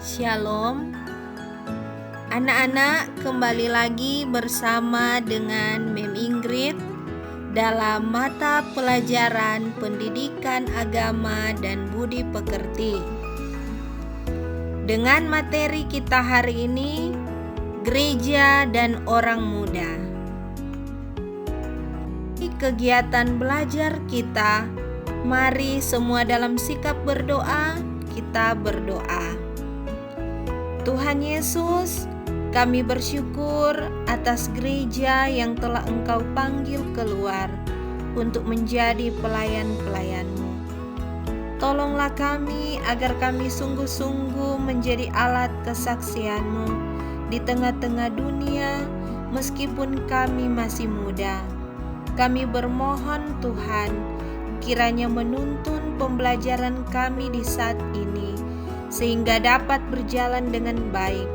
Shalom. Anak-anak, kembali lagi bersama dengan Mem Ingrid dalam mata pelajaran Pendidikan Agama dan Budi Pekerti. Dengan materi kita hari ini, Gereja dan Orang Muda. Di kegiatan belajar kita, mari semua dalam sikap berdoa, kita berdoa. Tuhan Yesus, kami bersyukur atas gereja yang telah Engkau panggil keluar untuk menjadi pelayan-pelayan-Mu. Tolonglah kami agar kami sungguh-sungguh menjadi alat kesaksian-Mu di tengah-tengah dunia meskipun kami masih muda. Kami bermohon Tuhan, kiranya menuntun pembelajaran kami di saat ini sehingga dapat berjalan dengan baik.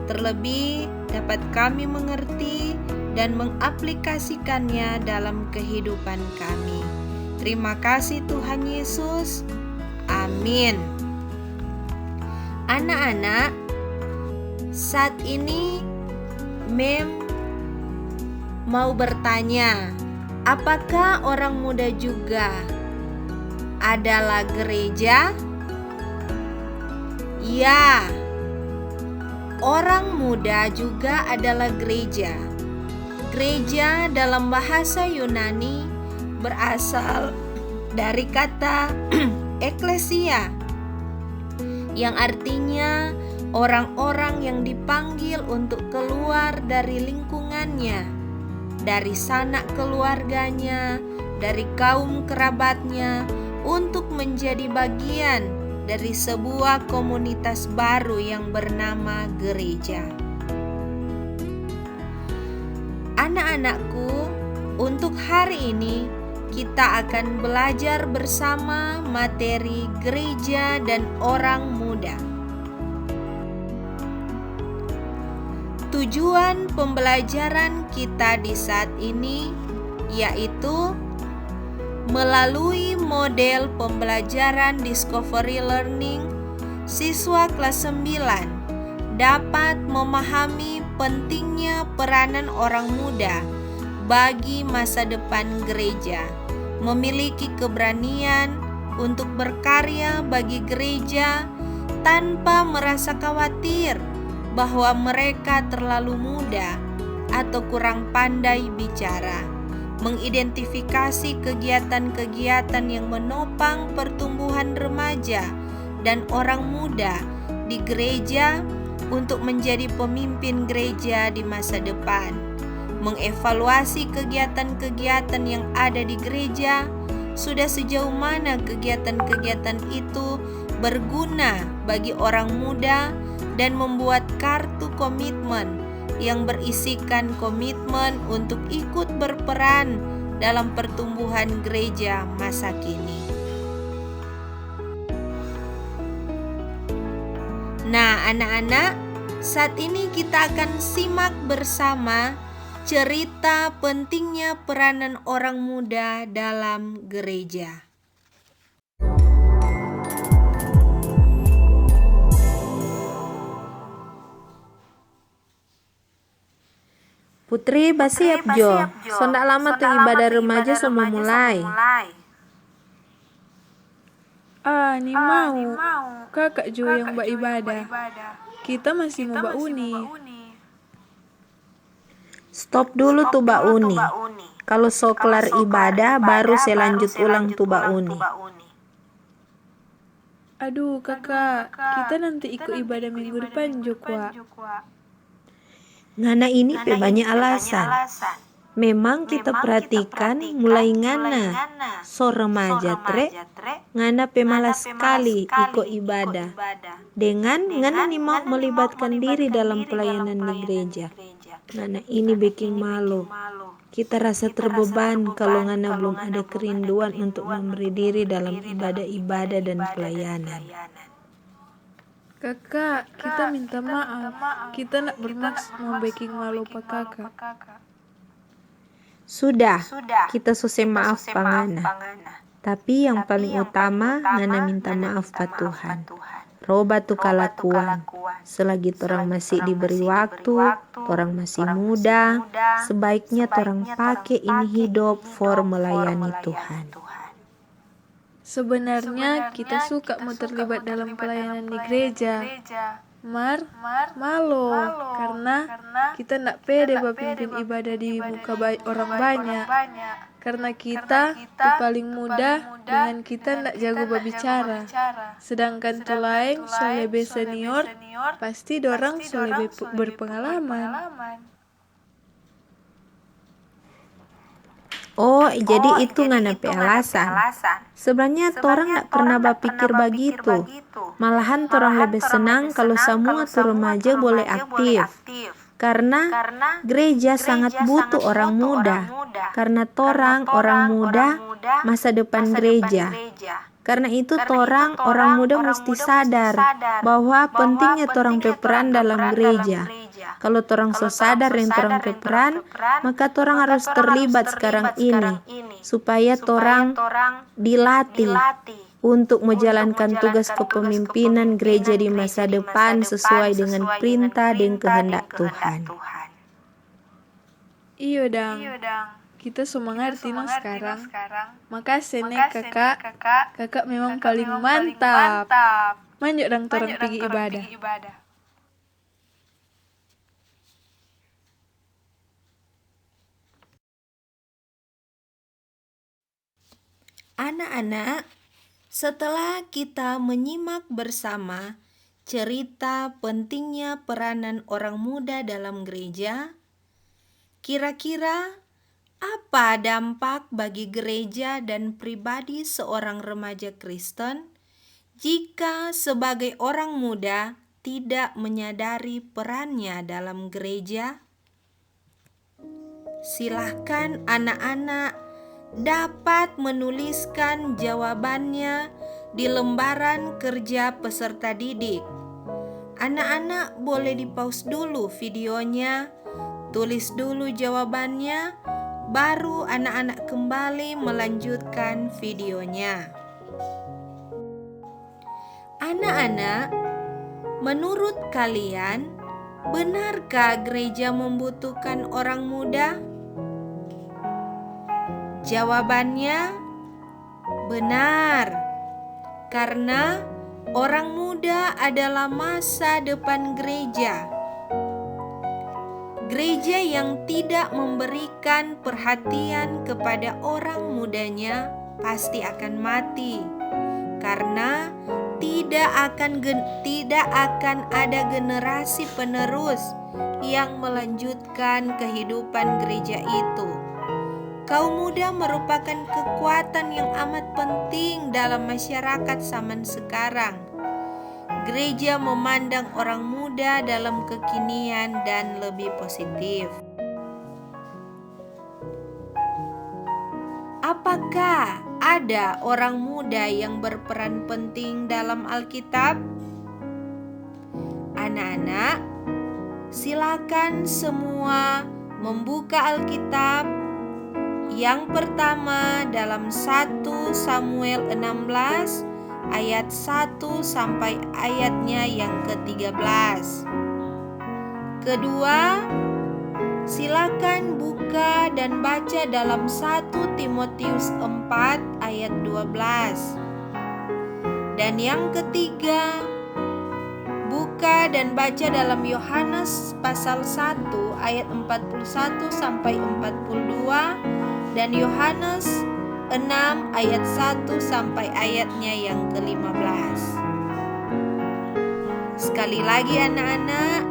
Terlebih dapat kami mengerti dan mengaplikasikannya dalam kehidupan kami. Terima kasih Tuhan Yesus. Amin. Anak-anak, saat ini Mem mau bertanya, apakah orang muda juga adalah gereja? Ya, orang muda juga adalah gereja. Gereja dalam bahasa Yunani berasal dari kata eklesia, yang artinya orang-orang yang dipanggil untuk keluar dari lingkungannya, dari sanak keluarganya, dari kaum kerabatnya, untuk menjadi bagian dari sebuah komunitas baru yang bernama gereja. Anak-anakku, untuk hari ini kita akan belajar bersama materi gereja dan orang muda. Tujuan pembelajaran kita di saat ini yaitu melalui model pembelajaran Discovery Learning, siswa kelas 9 dapat memahami pentingnya peranan orang muda bagi masa depan gereja, memiliki keberanian untuk berkarya bagi gereja tanpa merasa khawatir bahwa mereka terlalu muda atau kurang pandai bicara. Mengidentifikasi kegiatan-kegiatan yang menopang pertumbuhan remaja dan orang muda di gereja untuk menjadi pemimpin gereja di masa depan. Mengevaluasi kegiatan-kegiatan yang ada di gereja, sudah sejauh mana kegiatan-kegiatan itu berguna bagi orang muda, dan membuat kartu komitmen yang berisikan komitmen untuk ikut berperan dalam pertumbuhan gereja masa kini. Nah, anak-anak, saat ini kita akan simak bersama cerita pentingnya peranan orang muda dalam gereja. Putri basiap Jo, sondak lama tuh ibadah remaja semua mulai. Ni mau kakak Jo yang mbak ibadah. Kita masih mau mbak uni. Stop dulu tuh Mbak Uni. Kalau so kelar ibadah baru saya lanjut ulang tuh Mbak Uni. Aduh kakak, kita nanti ikut ibadah minggu depan Jo Kwa. Ngana ini pe banyak alasan. Memang kita perhatikan mulai ngana so remaja tre, ngana pe malas sekali ikut ibadah. Dengan ngana ni mau melibatkan diri dalam pelayanan di gereja. Ngana ini bikin malu. Kita rasa terbeban kalau ngana belum ada kerinduan untuk memberi diri dalam ibadah-ibadah dan pelayanan. Kakak, kita minta maaf. Kita nak bermaksud mau bikin malu pak kakak. Sudah, kita susah maaf pangana. Tapi yang paling utama ngana minta maaf pak Tuhan. roba tu kalakuan. Selagi torang masih diberi waktu, torang masih muda, sebaiknya torang pakai ini hidup for melayani Tuhan. Sebenarnya kita suka mau terlibat dalam pelayanan di gereja. Malu karena kita nak pede pimpin ibadah di muka orang banyak. Karena kita tu paling muda dengan kita nak jago berbicara. Sedangkan tu lain so lebih senior, pasti dorang so lebih berpengalaman. Oh, jadi itu ngana pe alasan. Sebenarnya torang nak pernah berpikir begitu. Malahan torang lebih senang kalau semua tu remaja boleh aktif. Karena gereja sangat butuh orang muda. Karena torang orang muda masa depan gereja. Karena itu torang orang muda mesti sadar bahwa pentingnya torang berperan dalam gereja. Kalau torang so sadar yang torang berperan, maka torang harus terlibat sekarang ini supaya torang dilatih untuk menjalankan tugas kepemimpinan gereja di masa depan sesuai dengan perintah dan kehendak Tuhan. Iyo dang, kita semua ngerti no sekarang. Makasih nih kakak memang paling mantap. Manjok dang torang pergi ibadah. Anak-anak, setelah kita menyimak bersama cerita pentingnya peranan orang muda dalam gereja, kira-kira apa dampak bagi gereja dan pribadi seorang remaja Kristen jika sebagai orang muda tidak menyadari perannya dalam gereja? Silahkan anak-anak dapat menuliskan jawabannya di lembaran kerja peserta didik. Anak-anak boleh di-pause dulu videonya, tulis dulu jawabannya, baru anak-anak kembali melanjutkan videonya. Anak-anak, menurut kalian, benarkah gereja membutuhkan orang muda? Jawabannya benar, karena orang muda adalah masa depan gereja. Gereja yang tidak memberikan perhatian kepada orang mudanya pasti akan mati, karena tidak akan ada generasi penerus yang melanjutkan kehidupan gereja itu. Kaum muda merupakan kekuatan yang amat penting dalam masyarakat zaman sekarang. Gereja memandang orang muda dalam kekinian dan lebih positif. Apakah ada orang muda yang berperan penting dalam Alkitab? Anak-anak, silakan semua membuka Alkitab. Yang pertama dalam 1 Samuel 16 ayat 1 sampai ayatnya yang ke-13. Kedua, silakan buka dan baca dalam 1 Timotius 4 ayat 12. Dan yang ketiga, buka dan baca dalam Yohanes pasal 1 ayat 41 sampai 42 dan Yohanes 6 ayat 1 sampai ayatnya yang ke-15. Sekali lagi anak-anak,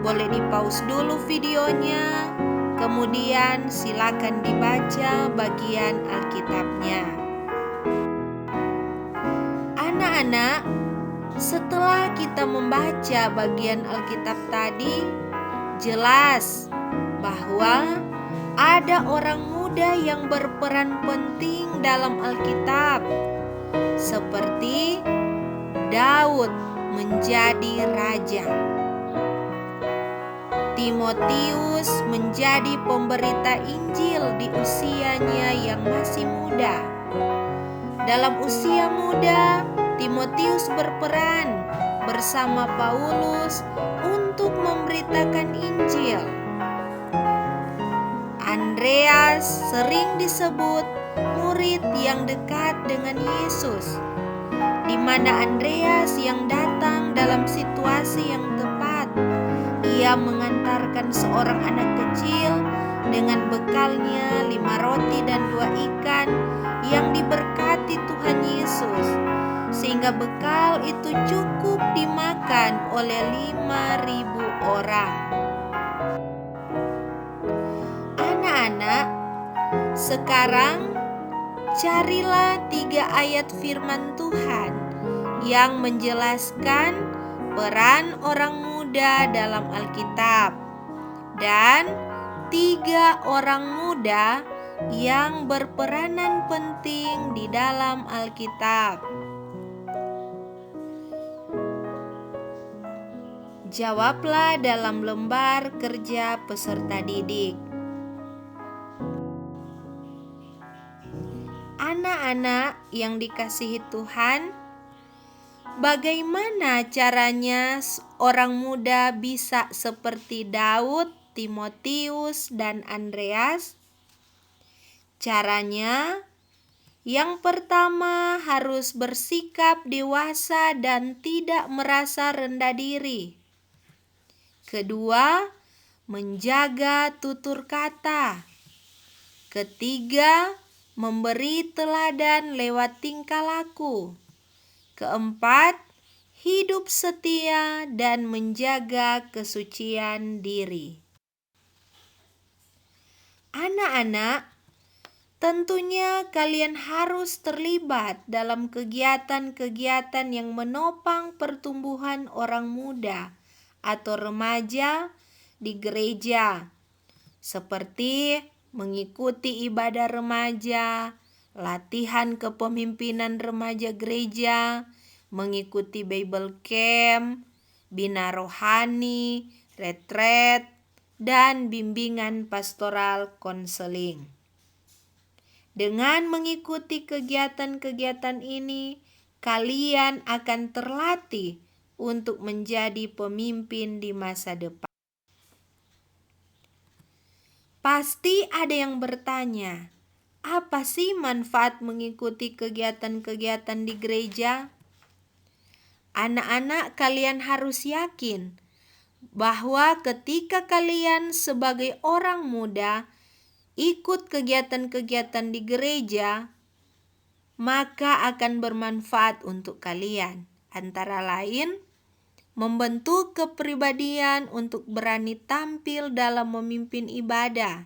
boleh di-pause dulu videonya, kemudian silakan dibaca bagian Alkitabnya. Anak-anak, setelah kita membaca bagian Alkitab tadi, jelas bahwa ada orang muda yang berperan penting dalam Alkitab, seperti Daud menjadi raja, Timotius menjadi pemberita Injil di usianya yang masih muda. Dalam usia muda, Timotius berperan bersama Paulus untuk memberitakan Injil. Andreas sering disebut murid yang dekat dengan Yesus, di mana Andreas yang datang dalam situasi yang tepat. Ia mengantarkan seorang anak kecil dengan bekalnya 5 roti dan 2 ikan yang diberkati Tuhan Yesus, sehingga bekal itu cukup dimakan oleh 5.000 orang. Anak-anak, sekarang carilah 3 ayat firman Tuhan yang menjelaskan peran orang muda dalam Alkitab dan 3 orang muda yang berperanan penting di dalam Alkitab. Jawablah dalam lembar kerja peserta didik. Anak-anak yang dikasihi Tuhan, bagaimana caranya orang muda bisa seperti Daud, Timotius, dan Andreas? Caranya, yang pertama harus bersikap dewasa dan tidak merasa rendah diri. Kedua, menjaga tutur kata. Ketiga, memberi teladan lewat tingkah laku. Keempat, hidup setia dan menjaga kesucian diri. Anak-anak, tentunya kalian harus terlibat dalam kegiatan-kegiatan yang menopang pertumbuhan orang muda atau remaja di gereja, seperti mengikuti ibadah remaja, latihan kepemimpinan remaja gereja, mengikuti Bible Camp, bina rohani, retret, dan bimbingan pastoral konseling. Dengan mengikuti kegiatan-kegiatan ini, kalian akan terlatih untuk menjadi pemimpin di masa depan. Pasti ada yang bertanya, apa sih manfaat mengikuti kegiatan-kegiatan di gereja? Anak-anak, kalian harus yakin bahwa ketika kalian sebagai orang muda ikut kegiatan-kegiatan di gereja, maka akan bermanfaat untuk kalian. Antara lain, membentuk kepribadian untuk berani tampil dalam memimpin ibadah,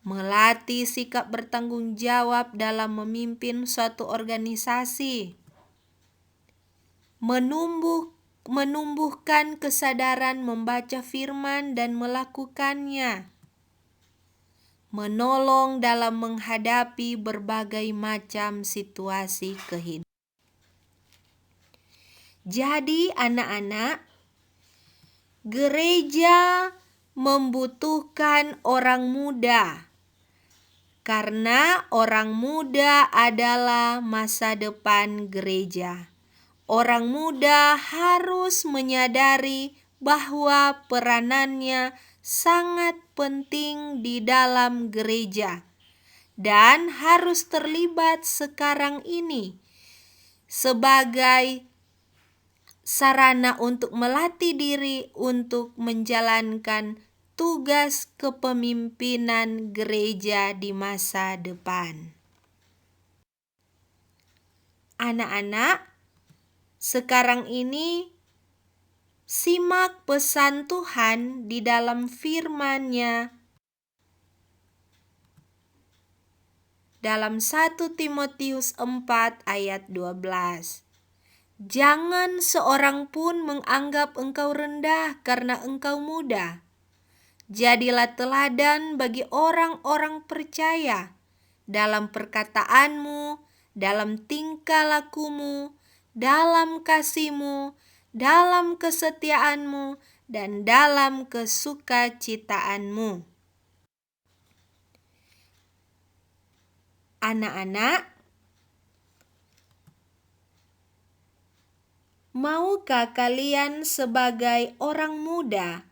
melatih sikap bertanggung jawab dalam memimpin suatu organisasi, menumbuhkan kesadaran membaca firman dan melakukannya, menolong dalam menghadapi berbagai macam situasi kehidupan. Jadi anak-anak, gereja membutuhkan orang muda karena orang muda adalah masa depan gereja. Orang muda harus menyadari bahwa peranannya sangat penting di dalam gereja dan harus terlibat sekarang ini sebagai sarana untuk melatih diri untuk menjalankan tugas kepemimpinan gereja di masa depan. Anak-anak, sekarang ini simak pesan Tuhan di dalam firman-Nya dalam 1 Timotius 4 ayat 12. Jangan seorang pun menganggap engkau rendah karena engkau muda. Jadilah teladan bagi orang-orang percaya dalam perkataanmu, dalam tingkah lakumu, dalam kasihmu, dalam kesetiaanmu, dan dalam kesukacitaanmu. Anak-anak, Maukah kalian sebagai orang muda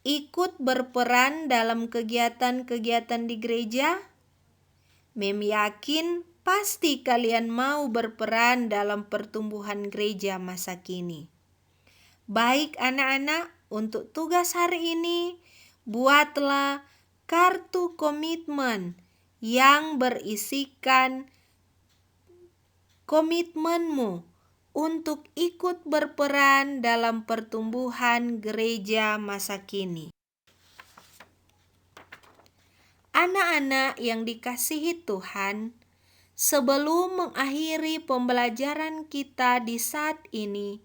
ikut berperan dalam kegiatan-kegiatan di gereja? Mem yakin pasti kalian mau berperan dalam pertumbuhan gereja masa kini. Baik anak-anak, untuk tugas hari ini, buatlah kartu komitmen yang berisikan komitmenmu untuk ikut berperan dalam pertumbuhan gereja masa kini. Anak-anak yang dikasihi Tuhan, sebelum mengakhiri pembelajaran kita di saat ini,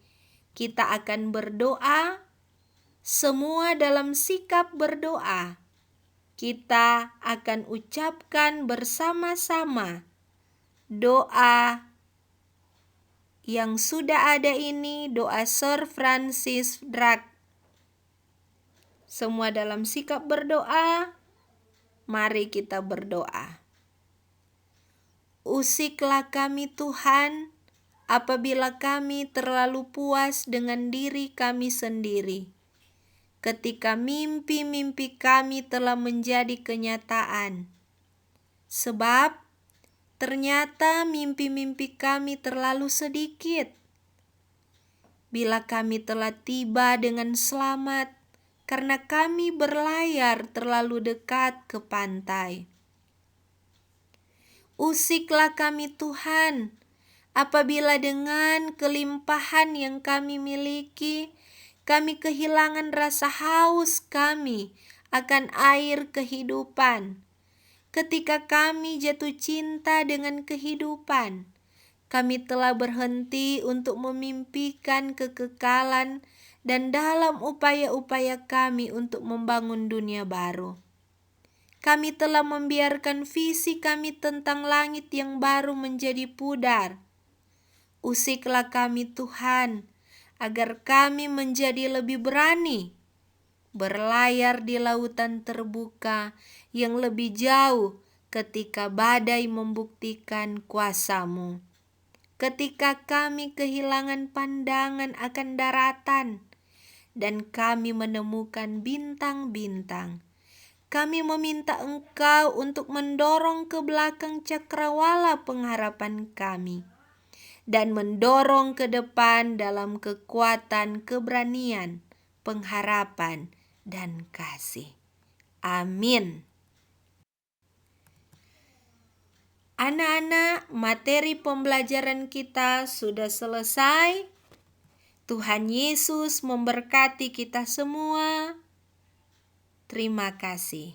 kita akan berdoa, semua dalam sikap berdoa. Kita akan ucapkan bersama-sama doa yang sudah ada ini, doa Sir Francis Drake. Semua dalam sikap berdoa, mari kita berdoa. Usiklah kami Tuhan, apabila kami terlalu puas dengan diri kami sendiri. Ketika mimpi-mimpi kami telah menjadi kenyataan. Sebab ternyata mimpi-mimpi kami terlalu sedikit. Bila kami telah tiba dengan selamat, karena kami berlayar terlalu dekat ke pantai. Usiklah kami Tuhan, apabila dengan kelimpahan yang kami miliki, kami kehilangan rasa haus kami akan air kehidupan. Ketika kami jatuh cinta dengan kehidupan, kami telah berhenti untuk memimpikan kekekalan dan dalam upaya-upaya kami untuk membangun dunia baru. Kami telah membiarkan visi kami tentang langit yang baru menjadi pudar. Usiklah kami Tuhan, agar kami menjadi lebih berani berlayar di lautan terbuka yang lebih jauh ketika badai membuktikan kuasa-Mu. Ketika kami kehilangan pandangan akan daratan dan kami menemukan bintang-bintang, kami meminta Engkau untuk mendorong ke belakang cakrawala pengharapan kami dan mendorong ke depan dalam kekuatan, keberanian, pengharapan, dan kasih. Amin. Anak-anak, materi pembelajaran kita sudah selesai. Tuhan Yesus memberkati kita semua. Terima kasih.